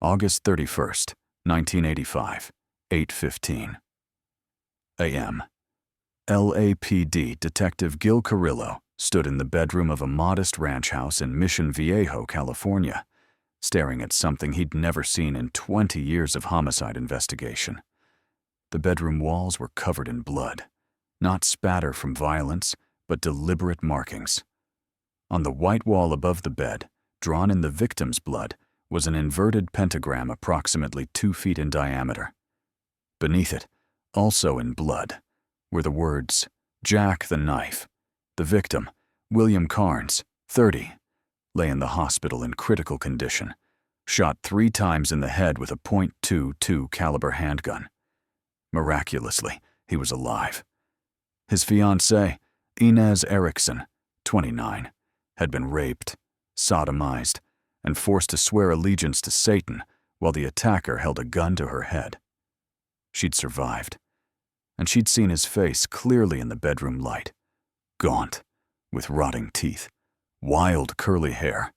August 31st, 1985, 8:15 a.m. LAPD Detective Gil Carrillo stood in the bedroom of a modest ranch house in Mission Viejo, California, staring at something he'd never seen in 20 years of homicide investigation. The bedroom walls were covered in blood, not spatter from violence, but deliberate markings. On the white wall above the bed, drawn in the victim's blood, was an inverted pentagram approximately 2 feet in diameter. Beneath it, also in blood, were the words, "Jack the Knife." The victim, William Carnes, 30, lay in the hospital in critical condition, shot 3 times in the head with a .22 caliber handgun. Miraculously, he was alive. His fiancée, Inez Erickson, 29, had been raped, sodomized, and forced to swear allegiance to Satan while the attacker held a gun to her head. She'd survived, and she'd seen his face clearly in the bedroom light, gaunt, with rotting teeth, wild curly hair,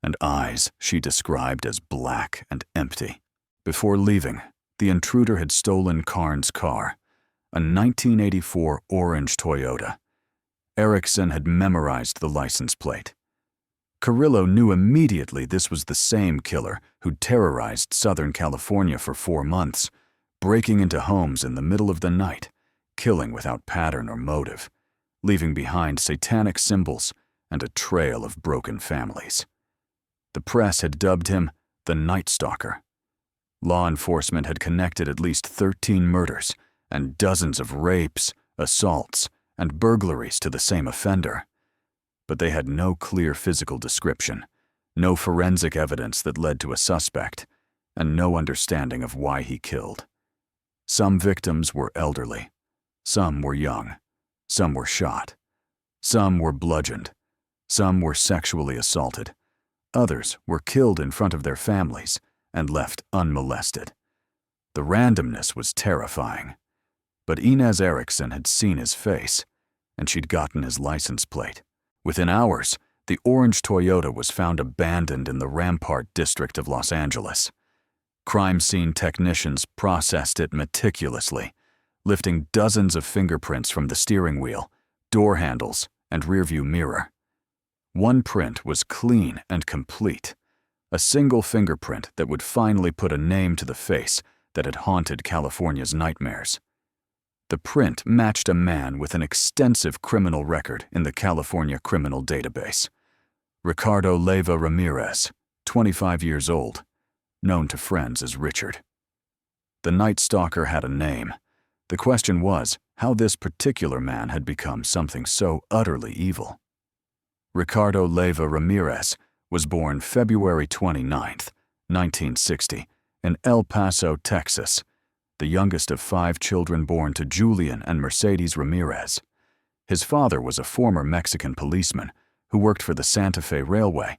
and eyes she described as black and empty. Before leaving, the intruder had stolen Carnes' car, a 1984 orange Toyota. Erickson had memorized the license plate. Carrillo knew immediately this was the same killer who'd terrorized Southern California for 4 months, breaking into homes in the middle of the night, killing without pattern or motive, leaving behind satanic symbols and a trail of broken families. The press had dubbed him the Night Stalker. Law enforcement had connected at least 13 murders and dozens of rapes, assaults, and burglaries to the same offender. But they had no clear physical description, no forensic evidence that led to a suspect, and no understanding of why he killed. Some victims were elderly, some were young, some were shot, some were bludgeoned, some were sexually assaulted, others were killed in front of their families and left unmolested. The randomness was terrifying. But Inez Erickson had seen his face, and she'd gotten his license plate. Within hours, the orange Toyota was found abandoned in the Rampart district of Los Angeles. Crime scene technicians processed it meticulously, lifting dozens of fingerprints from the steering wheel, door handles, and rearview mirror. One print was clean and complete, a single fingerprint that would finally put a name to the face that had haunted California's nightmares. The print matched a man with an extensive criminal record in the California criminal database. Ricardo Leyva Ramirez, 25 years old, known to friends as Richard. The Night Stalker had a name. The question was how this particular man had become something so utterly evil. Ricardo Leyva Ramirez was born February 29, 1960, in El Paso, Texas, the youngest of 5 children born to Julian and Mercedes Ramirez. His father was a former Mexican policeman who worked for the Santa Fe Railway,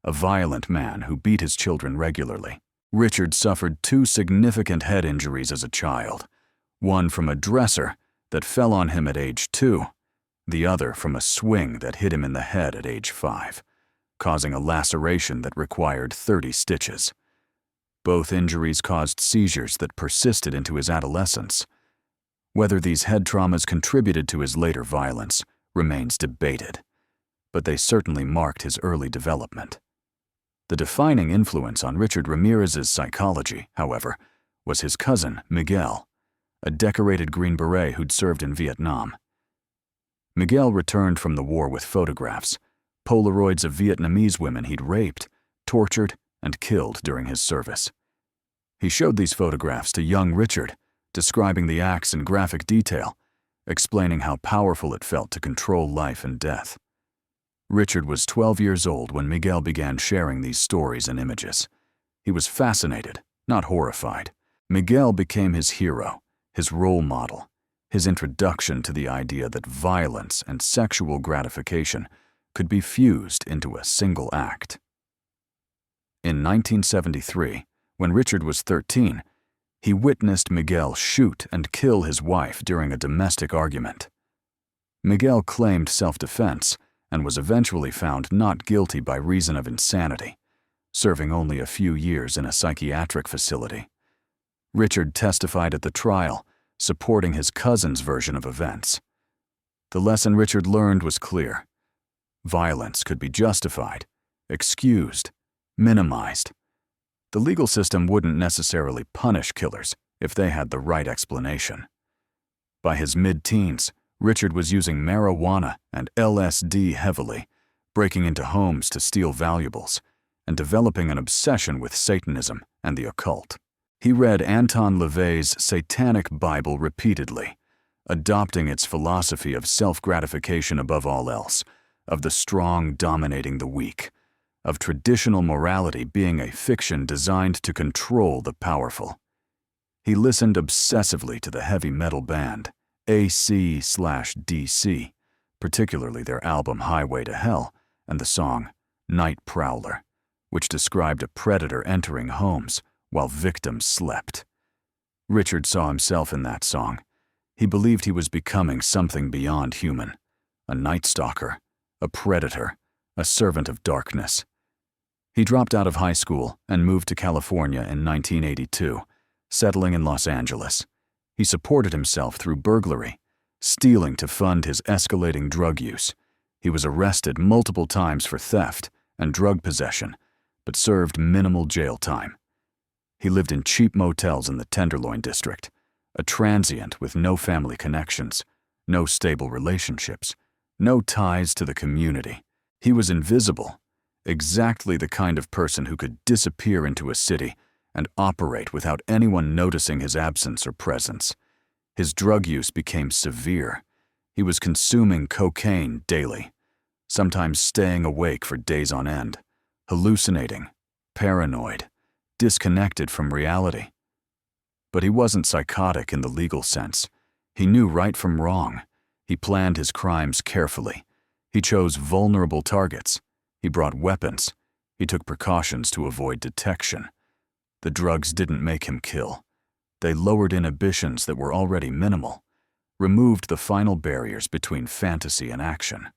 a violent man who beat his children regularly. Richard suffered 2 significant head injuries as a child, one from a dresser that fell on him at age 2, the other from a swing that hit him in the head at age 5, causing a laceration that required 30 stitches. Both injuries caused seizures that persisted into his adolescence. Whether these head traumas contributed to his later violence remains debated, but they certainly marked his early development. The defining influence on Richard Ramirez's psychology, however, was his cousin, Miguel, a decorated Green Beret who'd served in Vietnam. Miguel returned from the war with photographs, Polaroids of Vietnamese women he'd raped, tortured, and killed during his service. He showed these photographs to young Richard, describing the acts in graphic detail, explaining how powerful it felt to control life and death. Richard was 12 years old when Miguel began sharing these stories and images. He was fascinated, not horrified. Miguel became his hero, his role model, his introduction to the idea that violence and sexual gratification could be fused into a single act. In 1973, when Richard was 13, he witnessed Miguel shoot and kill his wife during a domestic argument. Miguel claimed self-defense and was eventually found not guilty by reason of insanity, serving only a few years in a psychiatric facility. Richard testified at the trial, supporting his cousin's version of events. The lesson Richard learned was clear. Violence could be justified, excused, minimized. The legal system wouldn't necessarily punish killers if they had the right explanation. By his mid-teens, Richard was using marijuana and LSD heavily, breaking into homes to steal valuables, and developing an obsession with Satanism and the occult. He read Anton LaVey's Satanic Bible repeatedly, adopting its philosophy of self-gratification above all else, of the strong dominating the weak, of traditional morality being a fiction designed to control the powerful. He listened obsessively to the heavy metal band AC/DC, particularly their album Highway to Hell and the song Night Prowler, which described a predator entering homes while victims slept. Richard saw himself in that song. He believed he was becoming something beyond human, a Night Stalker, a predator, a servant of darkness. He dropped out of high school and moved to California in 1982, settling in Los Angeles. He supported himself through burglary, stealing to fund his escalating drug use. He was arrested multiple times for theft and drug possession, but served minimal jail time. He lived in cheap motels in the Tenderloin district, a transient with no family connections, no stable relationships, no ties to the community. He was invisible, exactly the kind of person who could disappear into a city and operate without anyone noticing his absence or presence. His drug use became severe. He was consuming cocaine daily, sometimes staying awake for days on end, hallucinating, paranoid, disconnected from reality. But he wasn't psychotic in the legal sense. He knew right from wrong. He planned his crimes carefully. He chose vulnerable targets. He brought weapons. He took precautions to avoid detection. The drugs didn't make him kill. They lowered inhibitions that were already minimal, removed the final barriers between fantasy and action.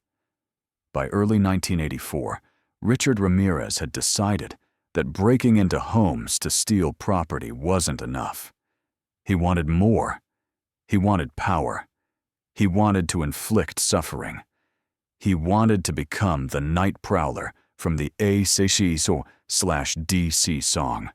By early 1984, Richard Ramirez had decided that breaking into homes to steal property wasn't enough. He wanted more. He wanted power. He wanted to inflict suffering. He wanted to become the Night Prowler from the AC/DC song.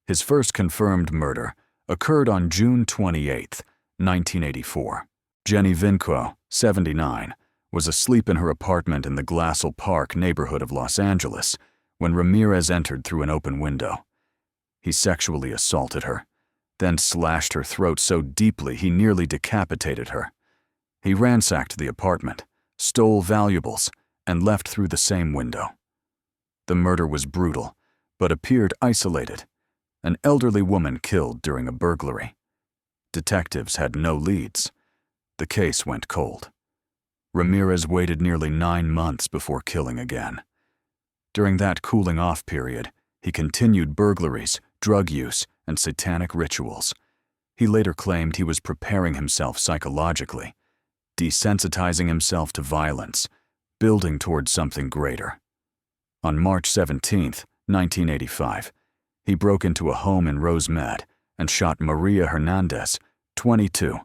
His first confirmed murder occurred on June 28, 1984. Jenny Vinquo, 79, was asleep in her apartment in the Glassell Park neighborhood of Los Angeles when Ramirez entered through an open window. He sexually assaulted her, then slashed her throat so deeply he nearly decapitated her. He ransacked the apartment, stole valuables, and left through the same window. The murder was brutal, but appeared isolated. An elderly woman killed during a burglary. Detectives had no leads. The case went cold. Ramirez waited nearly 9 months before killing again. During that cooling-off period, he continued burglaries, drug use, and satanic rituals. He later claimed he was preparing himself psychologically, desensitizing himself to violence, building towards something greater. On March 17, 1985, he broke into a home in Rosemead and shot Maria Hernandez, 22,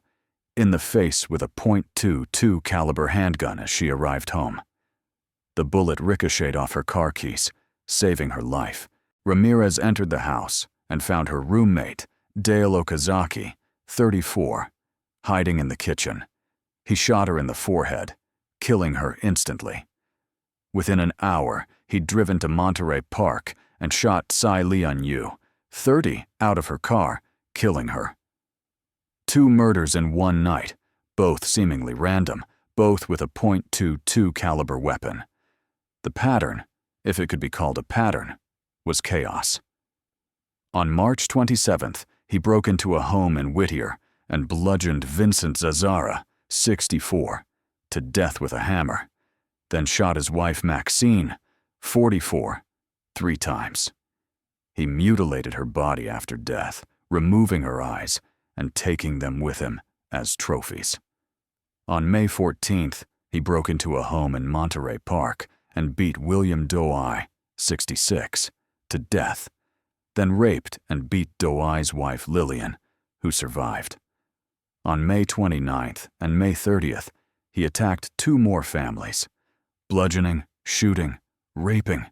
in the face with a .22 caliber handgun as she arrived home. The bullet ricocheted off her car keys, saving her life. Ramirez entered the house and found her roommate, Dale Okazaki, 34, hiding in the kitchen. He shot her in the forehead, killing her instantly. Within an hour, he'd driven to Monterey Park and shot Tsai Leon Yu, 30, out of her car, killing her. 2 murders in one night, both seemingly random, both with a .22 caliber weapon. The pattern, if it could be called a pattern, was chaos. On March 27th, he broke into a home in Whittier and bludgeoned Vincent Zazzara, 64, to death with a hammer, then shot his wife Maxine, 44, 3 times. He mutilated her body after death, removing her eyes and taking them with him as trophies. On May 14th, he broke into a home in Monterey Park and beat William Doe, 66, to death, then raped and beat Douai's wife Lillian, who survived. On May 29th and May 30th, he attacked 2 more families, bludgeoning, shooting, raping,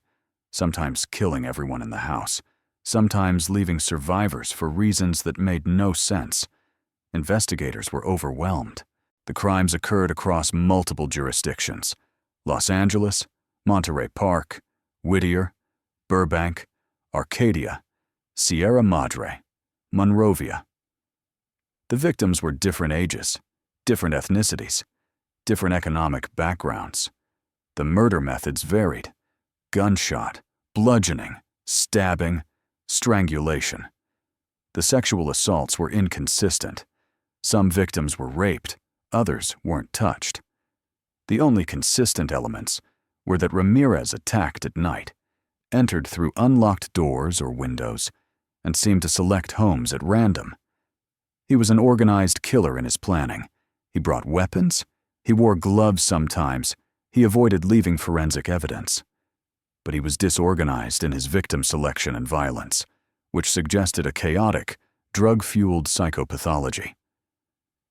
sometimes killing everyone in the house, sometimes leaving survivors for reasons that made no sense. Investigators were overwhelmed. The crimes occurred across multiple jurisdictions: Los Angeles, Monterey Park, Whittier, Burbank, Arcadia, Sierra Madre, Monrovia. The victims were different ages, different ethnicities, different economic backgrounds. The murder methods varied: gunshot, bludgeoning, stabbing, strangulation. The sexual assaults were inconsistent. Some victims were raped, others weren't touched. The only consistent elements were that Ramirez attacked at night, entered through unlocked doors or windows, and seemed to select homes at random. He was an organized killer in his planning. He brought weapons, he wore gloves sometimes, he avoided leaving forensic evidence. But he was disorganized in his victim selection and violence, which suggested a chaotic, drug-fueled psychopathology.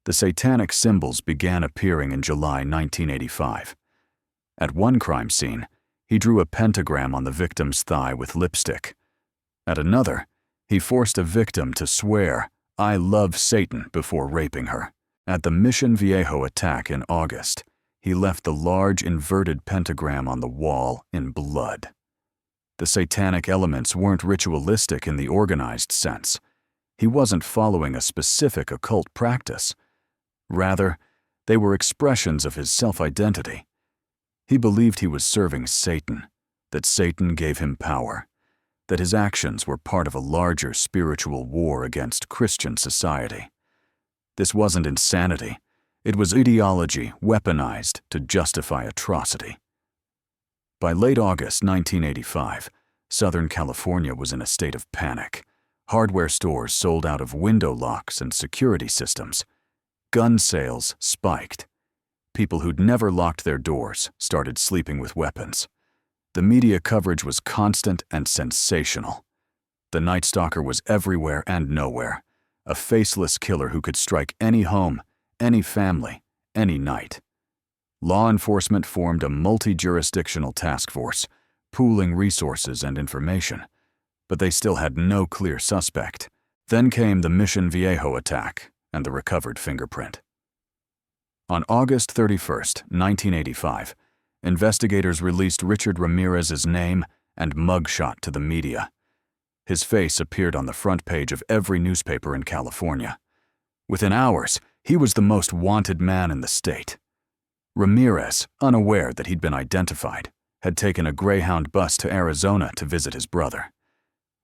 The satanic symbols began appearing in July 1985. At one crime scene, he drew a pentagram on the victim's thigh with lipstick. At another, he forced a victim to swear, "I love Satan," before raping her. At the Mission Viejo attack in August, he left the large inverted pentagram on the wall in blood. The satanic elements weren't ritualistic in the organized sense. He wasn't following a specific occult practice. Rather, they were expressions of his self-identity. He believed he was serving Satan, that Satan gave him power, that his actions were part of a larger spiritual war against Christian society. This wasn't insanity. It was ideology weaponized to justify atrocity. By late August 1985, Southern California was in a state of panic. Hardware stores sold out of window locks and security systems. Gun sales spiked. People who'd never locked their doors started sleeping with weapons. The media coverage was constant and sensational. The Night Stalker was everywhere and nowhere, a faceless killer who could strike any home, any family, any night. Law enforcement formed a multi-jurisdictional task force, pooling resources and information, but they still had no clear suspect. Then came the Mission Viejo attack and the recovered fingerprint. On August 31st, 1985, investigators released Richard Ramirez's name and mugshot to the media. His face appeared on the front page of every newspaper in California. Within hours, he was the most wanted man in the state. Ramirez, unaware that he'd been identified, had taken a Greyhound bus to Arizona to visit his brother.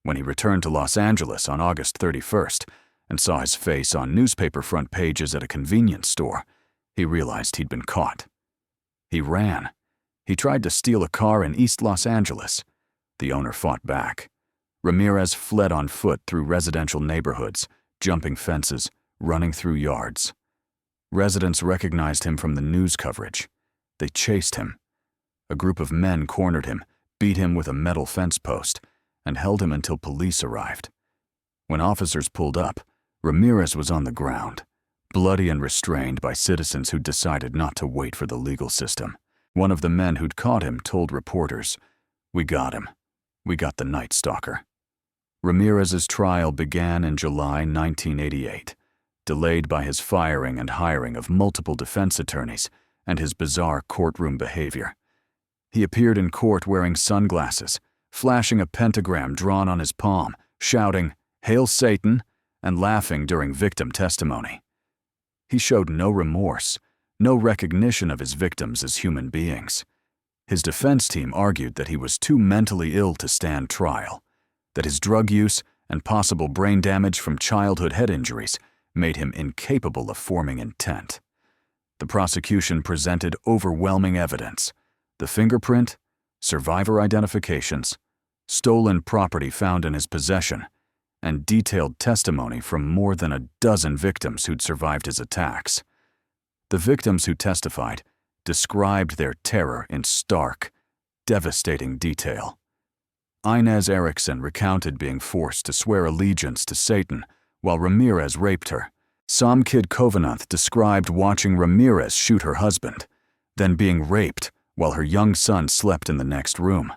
When he returned to Los Angeles on August 31st and saw his face on newspaper front pages at a convenience store, he realized he'd been caught. He ran. He tried to steal a car in East Los Angeles. The owner fought back. Ramirez fled on foot through residential neighborhoods, jumping fences, running through yards. Residents recognized him from the news coverage. They chased him. A group of men cornered him, beat him with a metal fence post, and held him until police arrived. When officers pulled up, Ramirez was on the ground, bloody and restrained by citizens who decided not to wait for the legal system. One of the men who'd caught him told reporters, "We got him. We got the Night Stalker." Ramirez's trial began in July 1988, delayed by his firing and hiring of multiple defense attorneys and his bizarre courtroom behavior. He appeared in court wearing sunglasses, flashing a pentagram drawn on his palm, shouting, "Hail Satan," and laughing during victim testimony. He showed no remorse, no recognition of his victims as human beings. His defense team argued that he was too mentally ill to stand trial, that his drug use and possible brain damage from childhood head injuries made him incapable of forming intent. The prosecution presented overwhelming evidence: the fingerprint, survivor identifications, stolen property found in his possession, and detailed testimony from more than a dozen victims who'd survived his attacks. The victims who testified described their terror in stark, devastating detail. Inez Erickson recounted being forced to swear allegiance to Satan while Ramirez raped her. Sam Kid Kovananth described watching Ramirez shoot her husband, then being raped while her young son slept in the next room.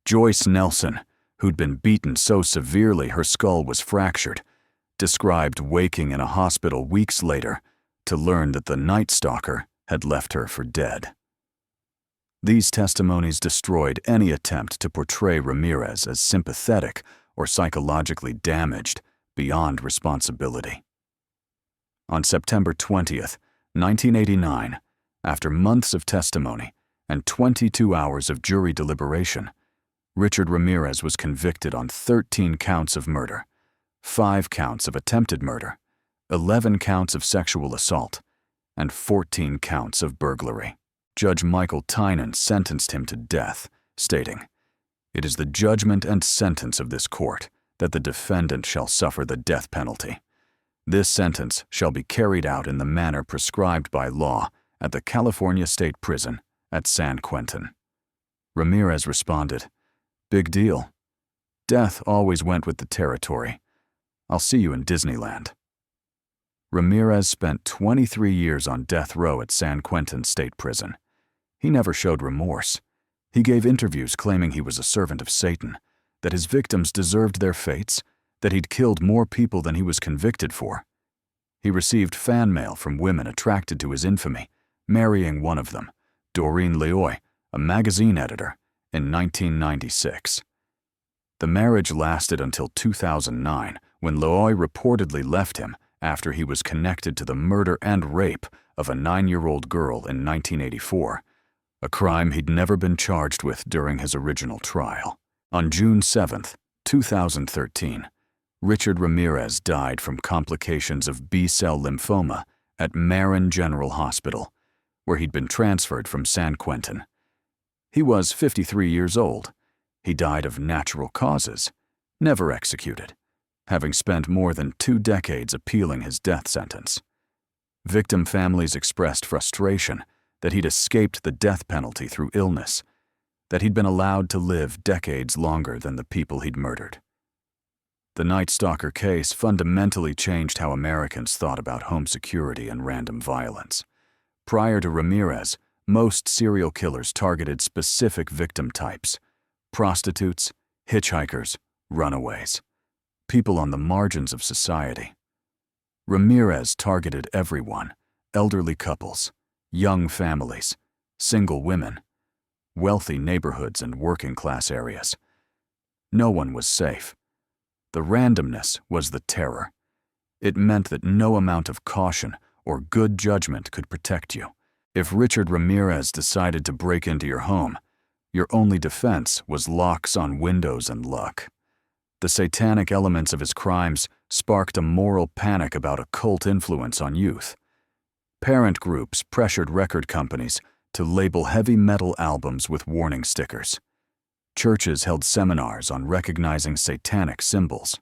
Joyce Nelson, who'd been beaten so severely her skull was fractured, described waking in a hospital weeks later to learn that the Night Stalker had left her for dead. These testimonies destroyed any attempt to portray Ramirez as sympathetic or psychologically damaged beyond responsibility. On September 20th, 1989, after months of testimony and 22 hours of jury deliberation, Richard Ramirez was convicted on 13 counts of murder, 5 counts of attempted murder, 11 counts of sexual assault, and 14 counts of burglary. Judge Michael Tynan sentenced him to death, stating, "It is the judgment and sentence of this court that the defendant shall suffer the death penalty. This sentence shall be carried out in the manner prescribed by law at the California State Prison at San Quentin." Ramirez responded, "Big deal. Death always went with the territory. I'll see you in Disneyland." Ramirez spent 23 years on death row at San Quentin State Prison. He never showed remorse. He gave interviews claiming he was a servant of Satan, that his victims deserved their fates, that he'd killed more people than he was convicted for. He received fan mail from women attracted to his infamy, marrying one of them, Doreen Leoy, a magazine editor, in 1996. The marriage lasted until 2009, when Leoy reportedly left him after he was connected to the murder and rape of a 9-year-old girl in 1984, a crime he'd never been charged with during his original trial. On June 7, 2013, Richard Ramirez died from complications of B-cell lymphoma at Marin General Hospital, where he'd been transferred from San Quentin. He was 53 years old. He died of natural causes, never executed, having spent more than 2 decades appealing his death sentence. Victim families expressed frustration that he'd escaped the death penalty through illness, that he'd been allowed to live decades longer than the people he'd murdered. The Night Stalker case fundamentally changed how Americans thought about home security and random violence. Prior to Ramirez, most serial killers targeted specific victim types: prostitutes, hitchhikers, runaways, people on the margins of society. Ramirez targeted everyone: elderly couples, young families, single women, wealthy neighborhoods and working-class areas. No one was safe. The randomness was the terror. It meant that no amount of caution or good judgment could protect you. If Richard Ramirez decided to break into your home, your only defense was locks on windows and luck. The satanic elements of his crimes sparked a moral panic about occult influence on youth. Parent groups pressured record companies to label heavy metal albums with warning stickers. Churches held seminars on recognizing satanic symbols.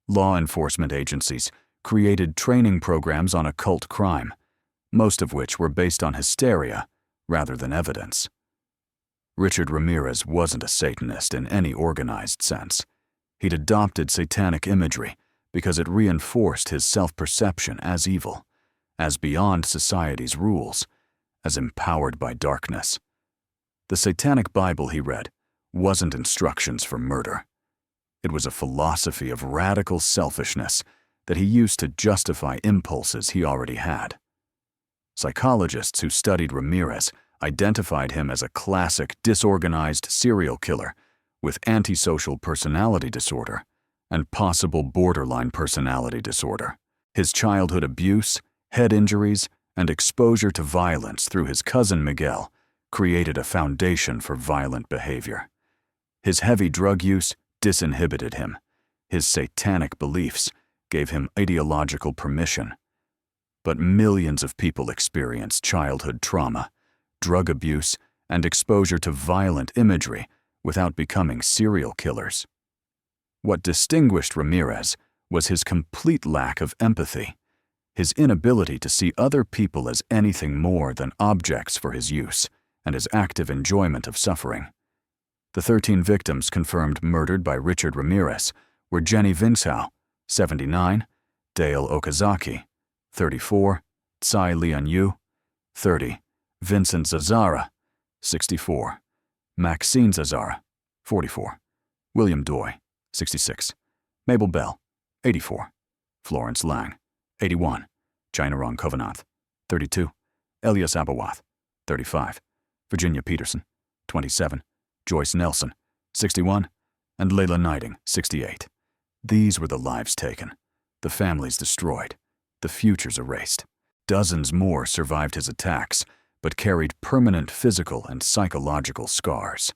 Law enforcement agencies created training programs on occult crime, most of which were based on hysteria rather than evidence. Richard Ramirez wasn't a Satanist in any organized sense. He'd adopted satanic imagery because it reinforced his self-perception as evil, as beyond society's rules, as empowered by darkness. The Satanic Bible he read wasn't instructions for murder. It was a philosophy of radical selfishness that he used to justify impulses he already had. Psychologists who studied Ramirez identified him as a classic disorganized serial killer with antisocial personality disorder and possible borderline personality disorder. His childhood abuse, head injuries, and exposure to violence through his cousin Miguel created a foundation for violent behavior. His heavy drug use disinhibited him. His satanic beliefs gave him ideological permission. But millions of people experience childhood trauma, drug abuse, and exposure to violent imagery without becoming serial killers. What distinguished Ramirez was his complete lack of empathy, his inability to see other people as anything more than objects for his use and his active enjoyment of suffering. The 13 victims confirmed murdered by Richard Ramirez were Jenny Vingshow, 79, Dale Okazaki, 34, Tsai Lian-yu, 30, Vincent Zazara, 64, Maxine Zazara, 44, William Doy, 66, Mabel Bell, 84, Florence Lang, 81, Chainarong Kovanath, 32, Elias Abawath, 35, Virginia Peterson, 27, Joyce Nelson, 61, and Layla Knighting, 68. These were the lives taken, the families destroyed, the futures erased. Dozens more survived his attacks, but carried permanent physical and psychological scars.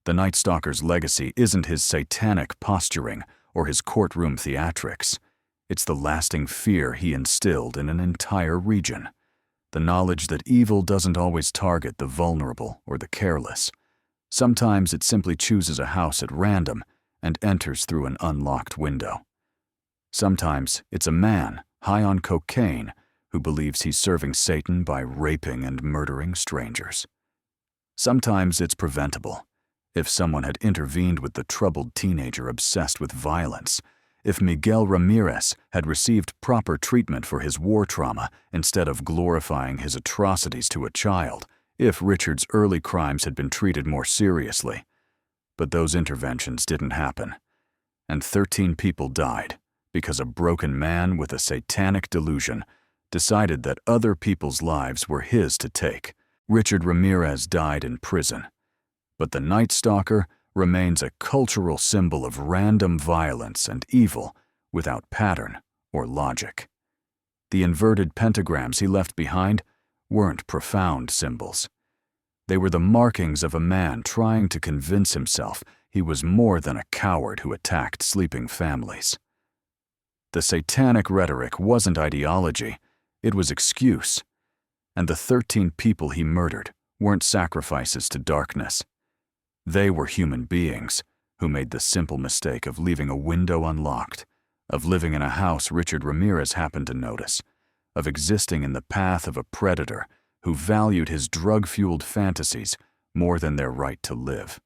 The Night Stalker's legacy isn't his satanic posturing or his courtroom theatrics. It's the lasting fear he instilled in an entire region. The knowledge that evil doesn't always target the vulnerable or the careless. Sometimes it simply chooses a house at random and enters through an unlocked window. Sometimes it's a man high on cocaine who believes he's serving Satan by raping and murdering strangers. Sometimes it's preventable. If someone had intervened with the troubled teenager obsessed with violence, if Miguel Ramirez had received proper treatment for his war trauma instead of glorifying his atrocities to a child, if Richard's early crimes had been treated more seriously. But those interventions didn't happen, and 13 people died because a broken man with a satanic delusion decided that other people's lives were his to take. Richard Ramirez died in prison, but the Night Stalker remains a cultural symbol of random violence and evil without pattern or logic. The inverted pentagrams he left behind weren't profound symbols. They were the markings of a man trying to convince himself he was more than a coward who attacked sleeping families. The satanic rhetoric wasn't ideology, it was excuse. And the 13 people he murdered weren't sacrifices to darkness. They were human beings who made the simple mistake of leaving a window unlocked, of living in a house Richard Ramirez happened to notice, of existing in the path of a predator who valued his drug-fueled fantasies more than their right to live.